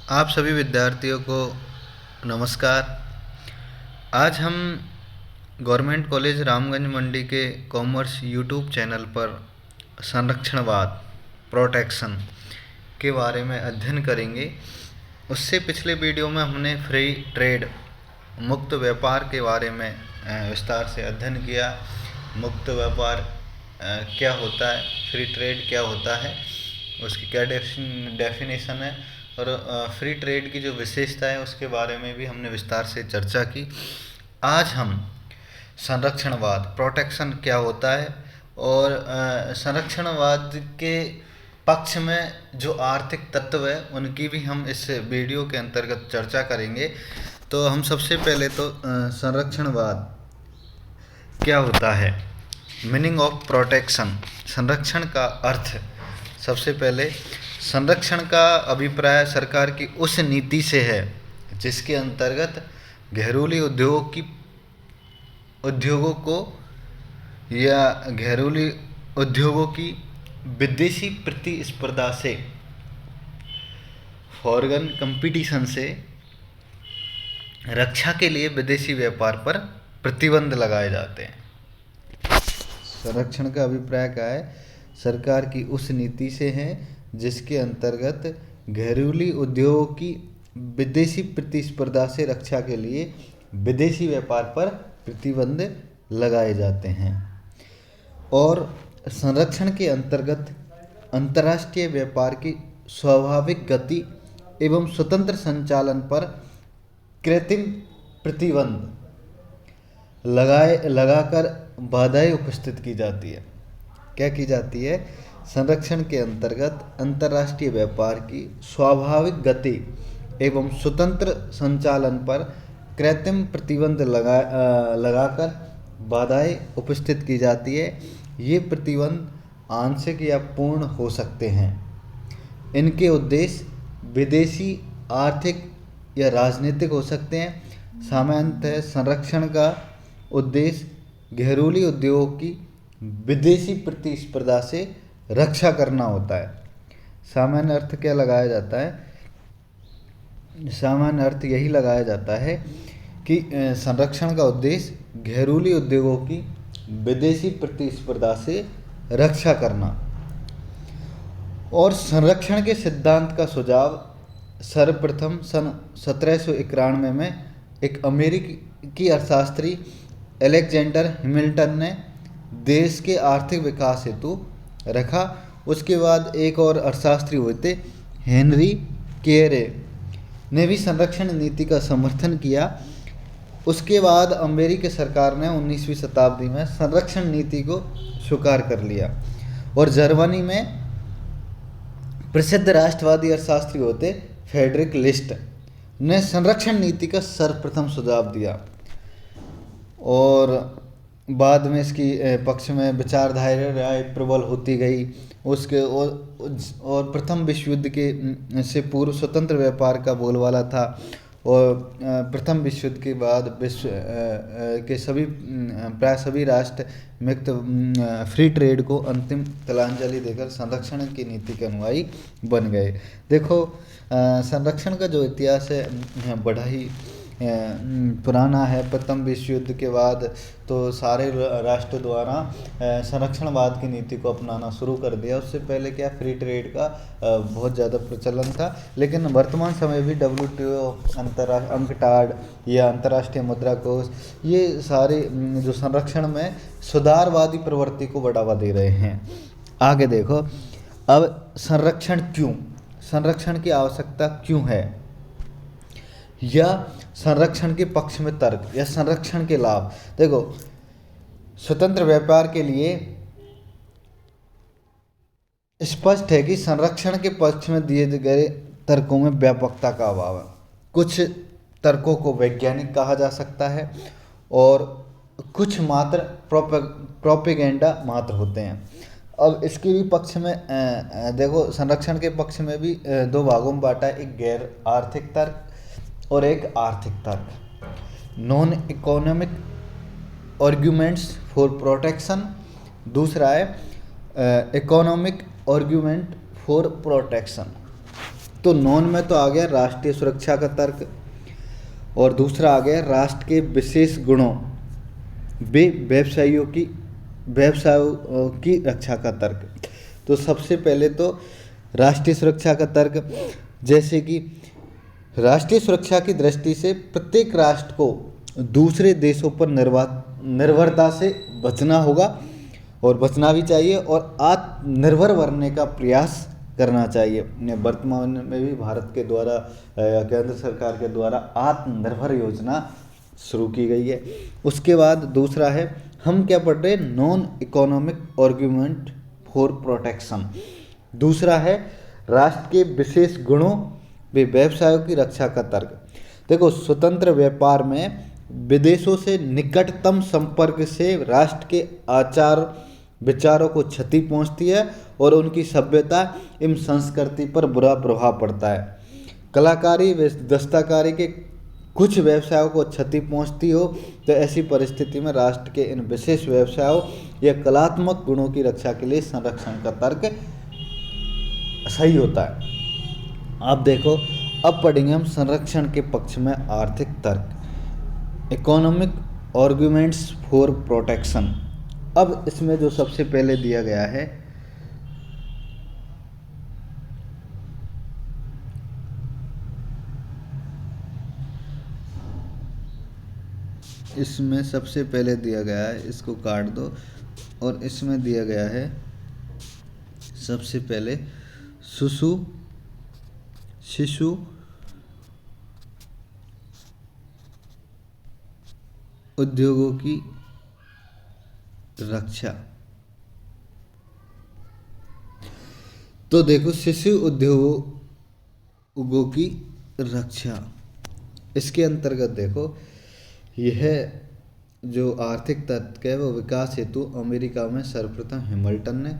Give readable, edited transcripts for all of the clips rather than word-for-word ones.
आप सभी विद्यार्थियों को नमस्कार। आज हम गवर्नमेंट कॉलेज रामगंज मंडी के कॉमर्स यूट्यूब चैनल पर संरक्षणवाद प्रोटेक्शन के बारे में अध्ययन करेंगे। उससे पिछले वीडियो में हमने फ्री ट्रेड मुक्त व्यापार के बारे में विस्तार से अध्ययन किया। मुक्त व्यापार क्या होता है, फ्री ट्रेड क्या होता है, उसकी क्या डेफिनेशन है और फ्री ट्रेड की जो विशेषता है उसके बारे में भी हमने विस्तार से चर्चा की। आज हम संरक्षणवाद प्रोटेक्शन क्या होता है और संरक्षणवाद के पक्ष में जो आर्थिक तत्व है उनकी भी हम इस वीडियो के अंतर्गत चर्चा करेंगे। तो हम सबसे पहले तो संरक्षणवाद क्या होता है, मीनिंग ऑफ प्रोटेक्शन, संरक्षण का अर्थ। सबसे पहले संरक्षण का अभिप्राय सरकार की उस नीति से है जिसके अंतर्गत घरेलू उद्योगों को या घरेलू उद्योगों की विदेशी प्रतिस्पर्धा से, फॉरेन कंपटीशन से रक्षा के लिए विदेशी व्यापार पर प्रतिबंध लगाए जाते हैं। संरक्षण का अभिप्राय क्या है? सरकार की उस नीति से है जिसके अंतर्गत घरेलू उद्योगों की विदेशी प्रतिस्पर्धा से रक्षा के लिए विदेशी व्यापार पर प्रतिबंध लगाए जाते हैं। और संरक्षण के अंतर्गत अंतर्राष्ट्रीय व्यापार की स्वाभाविक गति एवं स्वतंत्र संचालन पर कृत्रिम प्रतिबंध लगाकर बाधाएं उपस्थित की जाती है। क्या की जाती है? संरक्षण के अंतर्गत अंतर्राष्ट्रीय व्यापार की स्वाभाविक गति एवं स्वतंत्र संचालन पर कृत्रिम प्रतिबंध लगाकर बाधाएं उपस्थित की जाती है। ये प्रतिबंध आंशिक या पूर्ण हो सकते हैं। इनके उद्देश्य विदेशी, आर्थिक या राजनीतिक हो सकते हैं। सामान्यतः संरक्षण का उद्देश्य घरेलू उद्योगों की विदेशी प्रतिस्पर्धा से रक्षा करना होता है। सामान्य अर्थ क्या लगाया जाता है? सामान्य अर्थ यही लगाया जाता है कि संरक्षण का उद्देश्य घरेलू उद्योगों की विदेशी प्रतिस्पर्धा से रक्षा करना। और संरक्षण के सिद्धांत का सुझाव सर्वप्रथम सन 1791 में एक अमेरिकी अर्थशास्त्री अलेक्जेंडर हैमिल्टन ने देश के आर्थिक विकास हेतु रखा। उसके बाद एक और अर्थशास्त्री हुए थे, हेनरी केरे, ने भी संरक्षण नीति का समर्थन किया। उसके बाद अमेरिकी सरकार ने 19वीं शताब्दी में संरक्षण नीति को स्वीकार कर लिया। और जर्मनी में प्रसिद्ध राष्ट्रवादी अर्थशास्त्री होते फ्रेडरिक लिस्ट ने संरक्षण नीति का सर्वप्रथम सुझाव दिया। और बाद में इसकी पक्ष में विचारधाराएं प्रबल होती गई। उसके और प्रथम विश्व युद्ध के से पूर्व स्वतंत्र व्यापार का बोलबाला था। और प्रथम विश्व युद्ध के बाद विश्व के प्राय सभी राष्ट्र मुक्त फ्री ट्रेड को अंतिम तिलांजलि देकर संरक्षण की नीति के अनुयायी बन गए। देखो, संरक्षण का जो इतिहास है बड़ा ही पुराना है। प्रथम विश्व युद्ध के बाद तो सारे राष्ट्र द्वारा संरक्षणवाद की नीति को अपनाना शुरू कर दिया। उससे पहले क्या फ्री ट्रेड का बहुत ज़्यादा प्रचलन था। लेकिन वर्तमान समय भी WTO, अंकटाड या अंतर्राष्ट्रीय मुद्रा कोष, ये सारे जो संरक्षण में सुधारवादी प्रवृत्ति को बढ़ावा दे रहे हैं। आगे देखो, अब संरक्षण की आवश्यकता क्यों है, या संरक्षण के पक्ष में तर्क या संरक्षण के लाभ। देखो, स्वतंत्र व्यापार के लिए स्पष्ट है कि संरक्षण के पक्ष में दिए गए तर्कों में व्यापकता का अभाव है। कुछ तर्कों को वैज्ञानिक कहा जा सकता है और कुछ मात्र प्रोपेगेंडा मात्र होते हैं। अब इसके भी पक्ष में देखो, संरक्षण के पक्ष में भी दो भागों में बांटा है, एक गैर आर्थिक तर्क और एक आर्थिक तर्क। Non economic arguments for protection, दूसरा है इकोनॉमिक आर्ग्यूमेंट फॉर प्रोटेक्शन। तो नॉन में तो आ गया राष्ट्रीय सुरक्षा का तर्क, और दूसरा आ गया राष्ट्र के विशेष गुणों वे व्यवसायों की रक्षा का तर्क। तो सबसे पहले तो राष्ट्रीय सुरक्षा का तर्क, जैसे कि राष्ट्रीय सुरक्षा की दृष्टि से प्रत्येक राष्ट्र को दूसरे देशों पर निर्भरता से बचना होगा और बचना भी चाहिए, और आत्मनिर्भर बनने का प्रयास करना चाहिए। वर्तमान में भी भारत के द्वारा केंद्र सरकार के द्वारा आत्मनिर्भर योजना शुरू की गई है। उसके बाद दूसरा है, हम क्या पढ़ रहे हैं, non economic argument for protection. दूसरा है राष्ट्र के विशेष गुणों वे व्यवसायों की रक्षा का तर्क। देखो, स्वतंत्र व्यापार में विदेशों से निकटतम संपर्क से राष्ट्र के आचार विचारों को क्षति पहुंचती है और उनकी सभ्यता एवं संस्कृति पर बुरा प्रभाव पड़ता है। कलाकारी व दस्तकारी के कुछ व्यवसायों को क्षति पहुंचती हो तो ऐसी परिस्थिति में राष्ट्र के इन विशेष व्यवसायों या कलात्मक गुणों की रक्षा के लिए संरक्षण का तर्क सही होता है। अब देखो, अब पढ़ेंगे हम संरक्षण के पक्ष में आर्थिक तर्क, इकोनॉमिक आर्ग्यूमेंट्स फॉर प्रोटेक्शन। अब इसमें जो सबसे पहले दिया गया है, इसमें सबसे पहले दिया गया है, इसको काट दो, और इसमें दिया गया है सबसे पहले शिशु उद्योगों की रक्षा। तो देखो, शिशु उद्योगों की रक्षा, इसके अंतर्गत देखो, यह जो आर्थिक तत्व है वो विकास हेतु अमेरिका में सर्वप्रथम हैमिल्टन ने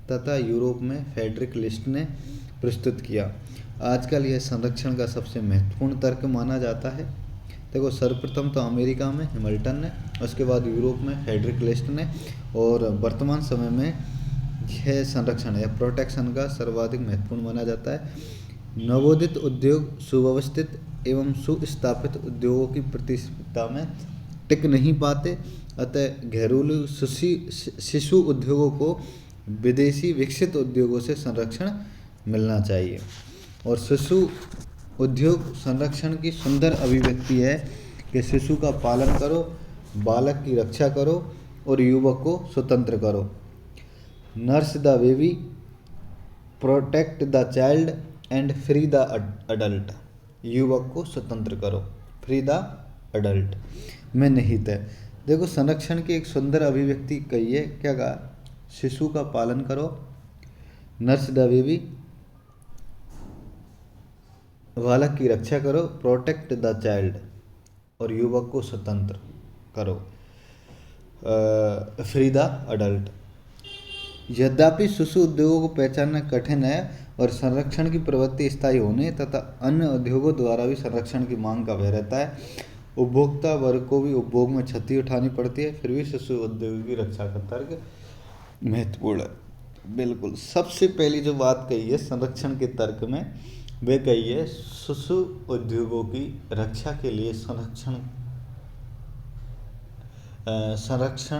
तथा यूरोप में फ्रेडरिक लिस्ट ने प्रस्तुत किया। आजकल यह संरक्षण का सबसे महत्वपूर्ण तर्क माना जाता है। देखो, सर्वप्रथम तो अमेरिका में हैमिल्टन ने, उसके बाद यूरोप में फ्रेडरिक लिस्ट ने, और वर्तमान समय में यह संरक्षण या प्रोटेक्शन का सर्वाधिक महत्वपूर्ण माना जाता है। नवोदित उद्योग सुव्यवस्थित एवं सुस्थापित उद्योगों की प्रतिस्पर्धा में टिक नहीं पाते, अतः घरेलू शिशु उद्योगों को विदेशी विकसित उद्योगों से संरक्षण मिलना चाहिए। और शिशु उद्योग संरक्षण की सुंदर अभिव्यक्ति है कि शिशु का पालन करो, बालक की रक्षा करो और युवक को स्वतंत्र करो। Nurse the baby, protect the child and free the adult. युवक को स्वतंत्र करो, फ्री द अडल्ट में निहित है। देखो, संरक्षण की एक सुंदर अभिव्यक्ति कही है, क्या कहा, शिशु का पालन करो, नर्स द बेबी, बालक की रक्षा करो, प्रोटेक्ट द चाइल्ड, और युवक को स्वतंत्र करो, फ्री द अडल्ट। यद्यपि शिशु उद्योगों को पहचानना कठिन है और संरक्षण की प्रवृत्ति स्थायी होने तथा अन्य उद्योगों द्वारा भी संरक्षण की मांग का भय रहता है, उपभोक्ता वर्ग को भी उपभोग में क्षति उठानी पड़ती है, फिर भी शिशु उद्योग की रक्षा का तर्क महत्वपूर्ण है। बिल्कुल, सबसे पहली जो बात कही है संरक्षण के तर्क में, वे कही है शिशु उद्योगों की रक्षा के लिए संरक्षण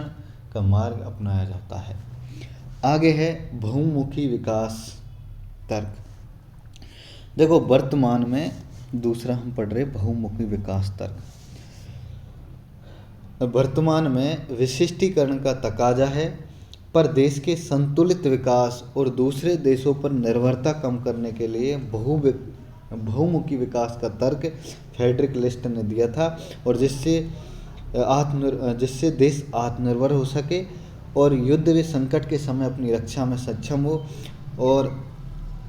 का मार्ग अपनाया जाता है। आगे है बहुमुखी विकास तर्क। देखो, वर्तमान में दूसरा हम पढ़ रहे बहुमुखी विकास तर्क। वर्तमान में विशिष्टीकरण का तकाजा है, पर देश के संतुलित विकास और दूसरे देशों पर निर्भरता कम करने के लिए बहुमुखी विकास का तर्क फ्रेडरिक लिस्ट ने दिया था, और जिससे देश आत्मनिर्भर हो सके और युद्ध व संकट के समय अपनी रक्षा में सक्षम हो। और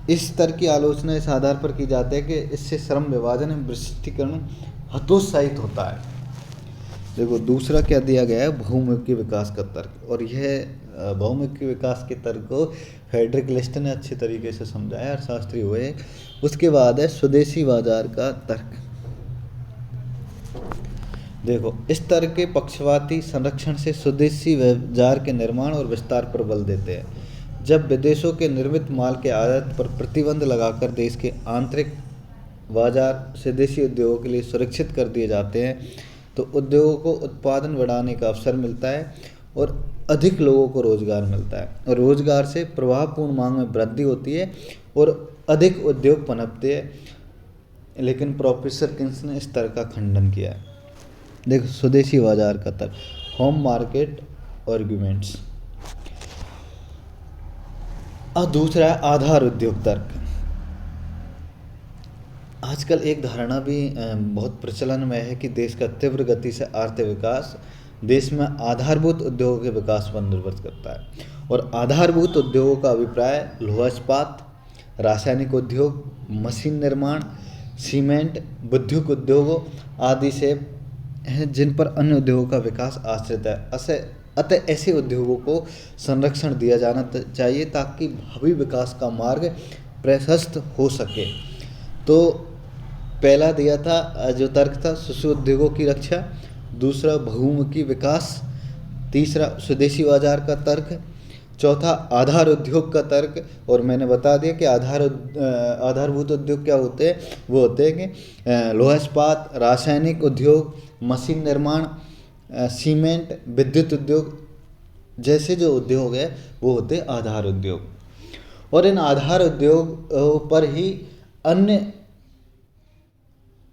इस तरह की आलोचना इस आधार पर की जाती है कि इससे श्रम विभाजन एवं विशिष्टीकरण हतोत्साहित होता है। देखो, दूसरा क्या दिया गया है, बहुमुखी विकास का तर्क, और यह बहुमुखी विकास के तर्क को फ्रेडरिक लिस्ट ने अच्छे तरीके से समझाया, अर्थशास्त्री हुए। उसके बाद है स्वदेशी बाजार का तर्क। देखो, इस तरह के पक्षपाती संरक्षण से स्वदेशी बाजार के निर्माण और विस्तार पर बल देते हैं। जब विदेशों के निर्मित माल के आयात पर प्रतिबंध लगाकर देश के आंतरिक बाजार से देशी उद्योगों के लिए सुरक्षित कर दिए जाते हैं, तो उद्योगों को उत्पादन बढ़ाने का अवसर मिलता है और अधिक लोगों को रोजगार मिलता है, और रोजगार से प्रभावपूर्ण मांग में वृद्धि होती है और अधिक उद्योग पनपते हैं। लेकिन प्रोफेसर किन्स ने इस तरह का खंडन किया है। देखो, स्वदेशी बाजार का तर्क, होम मार्केट आर्ग्यूमेंट्स। और दूसरा है आधार उद्योग तर्क। आजकल एक धारणा भी बहुत प्रचलन में है कि देश का तीव्र गति से आर्थिक विकास देश में आधारभूत उद्योगों के विकास पर निर्भर करता है, और आधारभूत उद्योगों का अभिप्राय लोहा इस्पात, रासायनिक उद्योग, मशीन निर्माण, सीमेंट, विद्युत उद्योगों आदि से हैं, जिन पर अन्य उद्योगों का विकास आश्रित है। अतः ऐसे उद्योगों को संरक्षण दिया जाना चाहिए ताकि भावी विकास का मार्ग प्रशस्त हो सके। तो पहला दिया था जो तर्क था शिशु उद्योगों की रक्षा, दूसरा बहुमुखी विकास, तीसरा स्वदेशी बाजार का तर्क, चौथा आधार उद्योग का तर्क। और मैंने बता दिया कि आधारभूत उद्योग क्या होते हैं, वो होते हैं कि लोहा इस्पात, रासायनिक उद्योग, मशीन निर्माण, सीमेंट, विद्युत उद्योग जैसे जो उद्योग है वो होते हैं आधार उद्योग। और इन आधार उद्योग पर ही अन्य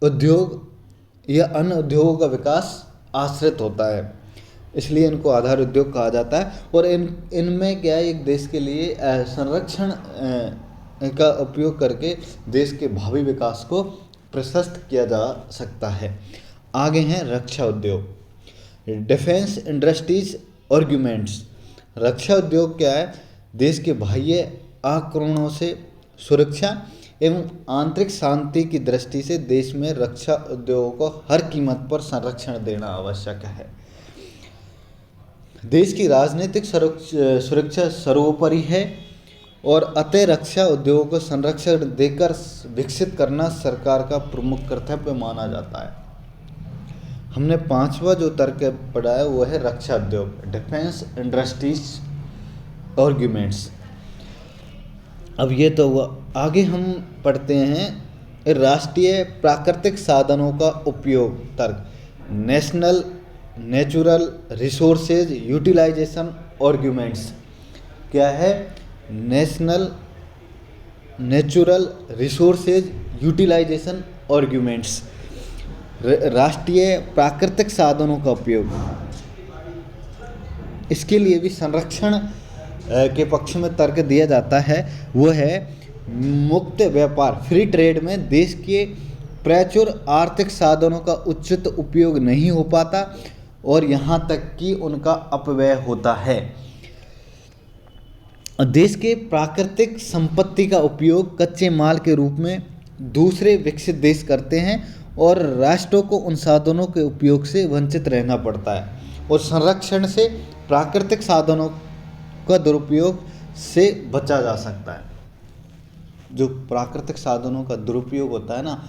उद्योग या अन्य उद्योगों का विकास आश्रित होता है, इसलिए इनको आधार उद्योग कहा जाता है। और इनमें क्या है, एक देश के लिए संरक्षण का उपयोग करके देश के भावी विकास को प्रशस्त किया जा सकता है। आगे हैं रक्षा उद्योग, डिफेंस इंडस्ट्रीज आर्ग्यूमेंट्स। रक्षा उद्योग क्या है, देश के बाह्य आक्रमणों से सुरक्षा एवं आंतरिक शांति की दृष्टि से देश में रक्षा उद्योगों को हर कीमत पर संरक्षण देना आवश्यक है। देश की राजनीतिक सुरक्षा सर्वोपरि है और अतः रक्षा उद्योगों को संरक्षण देकर विकसित करना सरकार का प्रमुख कर्तव्य माना जाता है। हमने पांचवा जो तर्क पढ़ा है वो है रक्षा उद्योग, डिफेंस इंडस्ट्रीज आर्ग्यूमेंट्स। अब ये तो हुआ, आगे हम पढ़ते हैं राष्ट्रीय प्राकृतिक साधनों का उपयोग तर्क, नेचुरल रिसोर्सेज यूटिलाइजेशन आर्ग्यूमेंट्स। क्या है, नेचुरल रिसोर्सेज यूटिलाइजेशन आर्ग्यूमेंट्स, राष्ट्रीय प्राकृतिक साधनों का उपयोग। इसके लिए भी संरक्षण के पक्ष में तर्क दिया जाता है, वो है मुक्त व्यापार, फ्री ट्रेड में देश के प्रचुर आर्थिक साधनों का उचित उपयोग नहीं हो पाता और यहाँ तक कि उनका अपव्यय होता है। देश के प्राकृतिक संपत्ति का उपयोग कच्चे माल के रूप में दूसरे विकसित देश करते हैं और राष्ट्रों को उन साधनों के उपयोग से वंचित रहना पड़ता है। और संरक्षण से प्राकृतिक साधनों का दुरुपयोग से बचा जा सकता है। जो प्राकृतिक साधनों का दुरुपयोग होता है ना,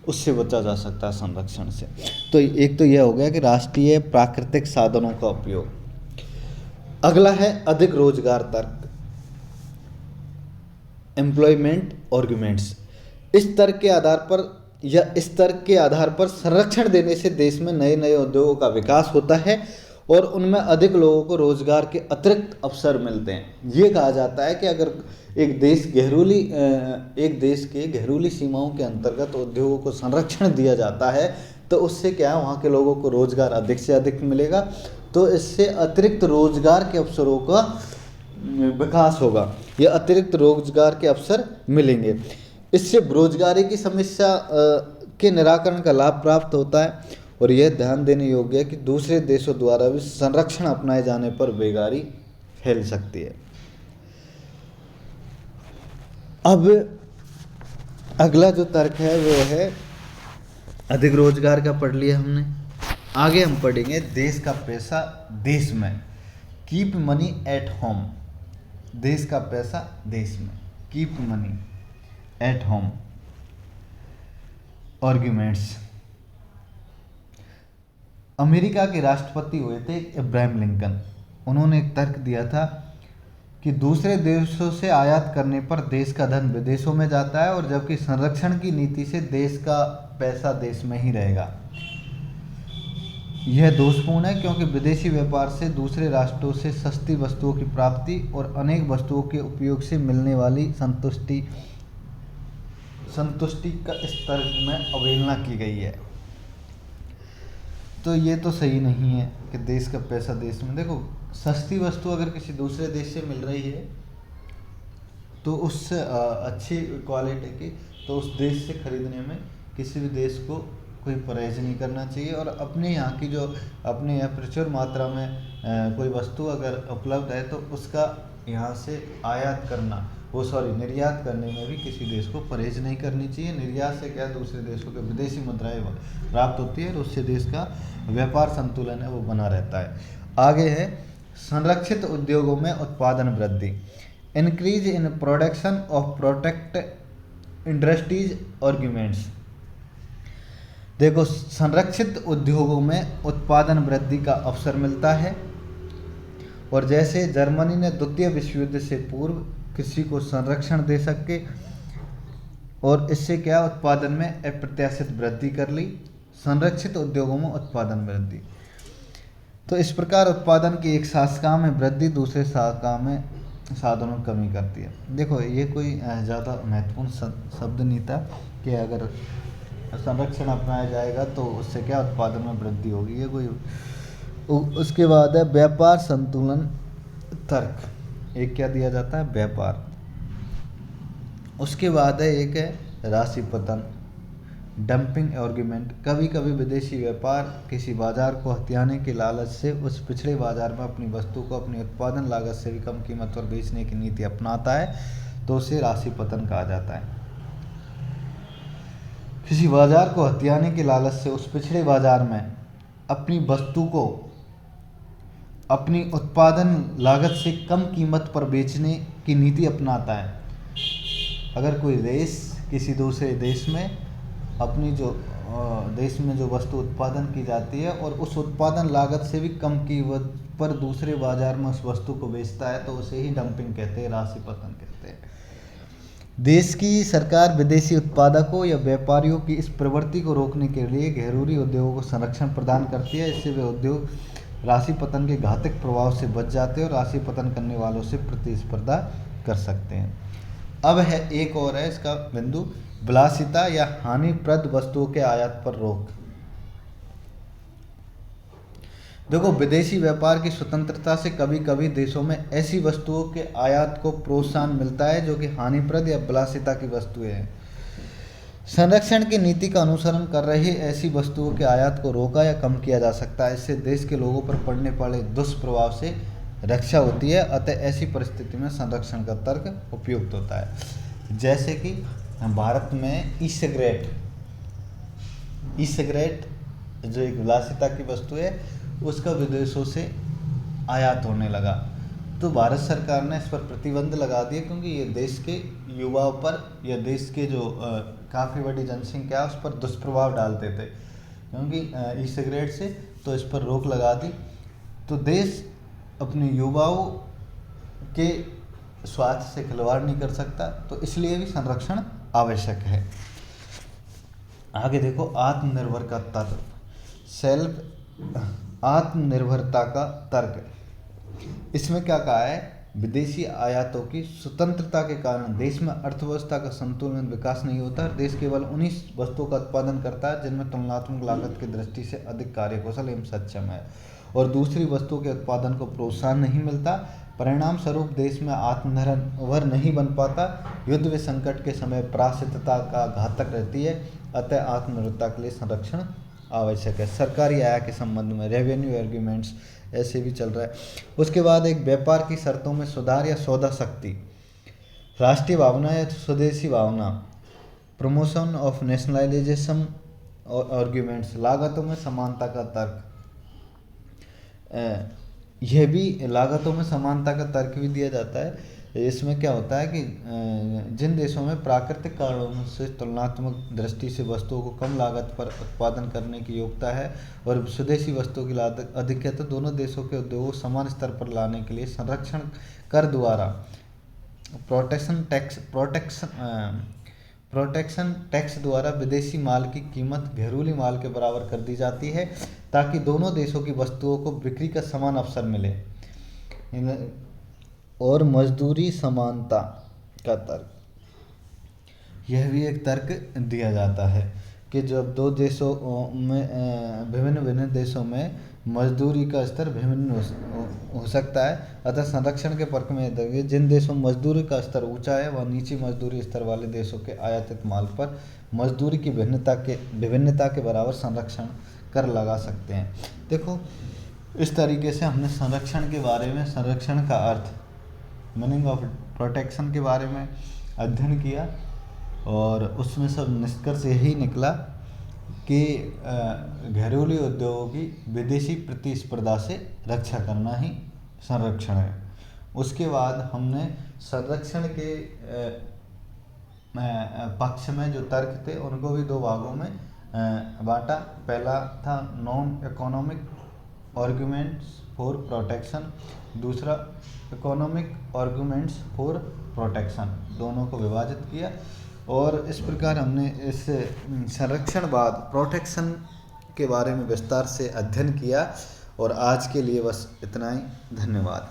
उससे बचा जा सकता है संरक्षण से। तो एक तो यह हो गया कि राष्ट्रीय प्राकृतिक साधनों का उपयोग। अगला है अधिक रोजगार तर्क, एम्प्लॉयमेंट आर्ग्यूमेंट्स। इस तर्क के आधार पर संरक्षण देने से देश में नए नए उद्योगों का विकास होता है और उनमें अधिक लोगों को रोजगार के अतिरिक्त अवसर मिलते हैं। ये कहा जाता है कि अगर एक देश के गहरूली सीमाओं के अंतर्गत उद्योगों को संरक्षण दिया जाता है तो उससे क्या है, वहाँ के लोगों को रोजगार अधिक से अधिक मिलेगा, तो इससे अतिरिक्त रोजगार के अवसरों का विकास होगा, या अतिरिक्त रोजगार के अवसर मिलेंगे। इससे बेरोजगारी की समस्या के निराकरण का लाभ प्राप्त होता है। और यह ध्यान देने योग्य है कि दूसरे देशों द्वारा भी संरक्षण अपनाए जाने पर बेकारी फैल सकती है। अब अगला जो तर्क है वो है, अधिक रोजगार का पढ़ लिया हमने। आगे हम पढ़ेंगे देश का पैसा देश में, कीप मनी एट होम। देश का पैसा देश में, keep money at home arguments. America के राष्ट्रपति हुए थे इब्राहिम लिंकन। उन्होंने एक तर्क दिया था कि दूसरे देशों से आयात करने पर देश का धन विदेशों में जाता है, और जबकि संरक्षण की नीति से देश का पैसा देश में ही रहेगा। यह दोषपूर्ण है क्योंकि विदेशी व्यापार से दूसरे राष्ट्रों से सस्ती वस्तुओं की प्राप्ति और अनेक वस्तुओं के उपयोग से मिलने वाली संतुष्टि का स्तर में अवहेलना की गई है। तो ये तो सही नहीं है कि देश का पैसा देश में, देखो सस्ती वस्तु अगर किसी दूसरे देश से मिल रही है तो उससे अच्छी क्वालिटी की, तो उस देश से खरीदने में किसी भी देश को कोई परहेज नहीं करना चाहिए। और अपने यहाँ की जो अपने यहाँ प्रचुर मात्रा में कोई वस्तु अगर उपलब्ध है तो उसका यहाँ से आयात करना, निर्यात करने में भी किसी देश को परहेज नहीं करनी चाहिए। निर्यात से क्या, दूसरे देशों के विदेशी मुद्राएं प्राप्त होती है और उससे देश का व्यापार संतुलन है वो बना रहता है। आगे है संरक्षित उद्योगों में उत्पादन वृद्धि, increase in production of protect industries arguments. देखो संरक्षित उद्योगों में उत्पादन वृद्धि का अवसर मिलता है, और जैसे जर्मनी ने द्वितीय विश्व युद्ध से पूर्व कृषि को संरक्षण दे सके और इससे क्या उत्पादन में अप्रत्याशित वृद्धि कर ली। संरक्षित उद्योगों में उत्पादन वृद्धि, तो इस प्रकार उत्पादन की एक शाखा में वृद्धि दूसरे शाखा में साधनों में कमी करती है। देखो ये कोई ज़्यादा महत्वपूर्ण शब्द नहीं था कि अगर संरक्षण अपनाया जाएगा तो उससे क्या उत्पादन में वृद्धि होगी, ये कोई। उसके बाद है व्यापार संतुलन तर्क, एक क्या दिया जाता है, व्यापार। उसके बाद है एक है राशि पतन, डंपिंग आर्ग्यूमेंट। कभी कभी विदेशी व्यापार किसी बाजार को हथियाने के लालच से उस पिछड़े बाजार में अपनी वस्तु को अपनी उत्पादन लागत से भी कम कीमत पर बेचने की नीति अपनाता है, तो उसे राशि पतन कहा जाता है। किसी बाजार को हथियाने के लालच से उस पिछड़े बाजार में अपनी वस्तु को अपनी उत्पादन लागत से कम कीमत पर बेचने की नीति अपनाता है। अगर कोई देश किसी दूसरे देश में अपनी जो देश में जो वस्तु उत्पादन की जाती है और उस उत्पादन लागत से भी कम कीमत पर दूसरे बाजार में उस वस्तु को बेचता है, तो उसे ही डंपिंग कहते हैं, राशि पतन कहते हैं। देश की सरकार विदेशी उत्पादकों या व्यापारियों की इस प्रवृत्ति को रोकने के लिए घरेलू उद्योगों को संरक्षण प्रदान करती है। इससे वे उद्योग राशि पतन के घातक प्रभाव से बच जाते हैं और राशि पतन करने वालों से प्रतिस्पर्धा कर सकते हैं। अब है एक और है इसका बिंदु, विलासिता या हानिप्रद वस्तुओं के आयात पर रोक। देखो विदेशी व्यापार की स्वतंत्रता से कभी कभी देशों में ऐसी वस्तुओं के आयात को प्रोत्साहन मिलता है जो कि हानिप्रद या विलासिता की वस्तुएं हैं। संरक्षण की नीति का अनुसरण कर रही ऐसी वस्तुओं के आयात को रोका या कम किया जा सकता है। इससे देश के लोगों पर पड़ने वाले दुष्प्रभाव से रक्षा होती है। अतः ऐसी परिस्थिति में संरक्षण का तर्क उपयुक्त होता है। जैसे कि भारत में ई सिगरेट जो एक विलासिता की वस्तु है उसका विदेशों से आयात होने लगा, तो भारत सरकार ने इस पर प्रतिबंध लगा दिया, क्योंकि ये देश के युवाओं पर या देश के जो काफ़ी बड़ी जनसंख्या है उस पर दुष्प्रभाव डालते थे, क्योंकि ई सिगरेट से, तो इस पर रोक लगा दी। तो देश अपने युवाओं के स्वास्थ्य से खिलवाड़ नहीं कर सकता, तो इसलिए भी संरक्षण आवश्यक है। आगे देखो आत्मनिर्भर का तर्क, आत्मनिर्भरता का तर्क। इसमें क्या कहा है, विदेशी आयातों की स्वतंत्रता के कारण देश में अर्थव्यवस्था का संतुलन विकास नहीं होता। देश केवल उन्हीं वस्तुओं का उत्पादन करता है जिनमें तुलनात्मक लागत की दृष्टि से अधिक कार्यकुशल एवं सक्षम है, और दूसरी वस्तुओं के उत्पादन को प्रोत्साहन नहीं मिलता। परिणाम स्वरूप देश में आत्मनिर्भर नहीं बन पाता। युद्ध व संकट के समय पराश्रितता का घातक रहती है। अतः आत्मनिर्भरता के लिए संरक्षण आवश्यक है। सरकारी आय के संबंध में रेवेन्यू आर्ग्यूमेंट्स ऐसे भी चल रहा है। उसके बाद एक व्यापार की शर्तों में सुधार या सौदा शक्ति, राष्ट्रीय भावना या स्वदेशी भावना, प्रमोशन ऑफ नेशनलाइजेशन आर्ग्यूमेंट्स, लागतों में समानता का तर्क। यह भी लागतों में समानता का तर्क भी दिया जाता है। इसमें क्या होता है कि जिन देशों में प्राकृतिक कारणों से तुलनात्मक दृष्टि से वस्तुओं को कम लागत पर उत्पादन करने की योग्यता है और स्वदेशी वस्तुओं की लागत अधिक है, तो दोनों देशों के उद्योगों को समान स्तर पर लाने के लिए संरक्षण कर द्वारा प्रोटेक्शन टैक्स द्वारा विदेशी माल की कीमत घरेलू माल के बराबर कर दी जाती है, ताकि दोनों देशों की वस्तुओं को बिक्री का समान अवसर मिले। और मजदूरी समानता का तर्क, यह भी एक तर्क दिया जाता है कि जब दो देशों में विभिन्न देशों में मजदूरी का स्तर भिन्न हो सकता है, अतः संरक्षण के पर्क में जिन देशों में मजदूरी का स्तर ऊंचा है वह नीची मजदूरी स्तर वाले देशों के आयातित माल पर मजदूरी की विभिन्नता के बराबर संरक्षण कर लगा सकते हैं। देखो, इस तरीके से हमने संरक्षण के बारे में, संरक्षण का अर्थ, मीनिंग ऑफ प्रोटेक्शन के बारे में अध्ययन किया और उसमें सब निष्कर्ष यही निकला कि घरेलू उद्योगों की विदेशी प्रतिस्पर्धा से रक्षा करना ही संरक्षण है। उसके बाद हमने संरक्षण के पक्ष में जो तर्क थे उनको भी दो भागों में बांटा। पहला था non economic arguments for protection, दूसरा इकोनॉमिक आर्ग्यूमेंट्स फॉर प्रोटेक्शन, दोनों को विभाजित किया। और इस प्रकार हमने इस संरक्षणवाद, प्रोटेक्शन के बारे में विस्तार से अध्ययन किया। और आज के लिए बस इतना ही। धन्यवाद।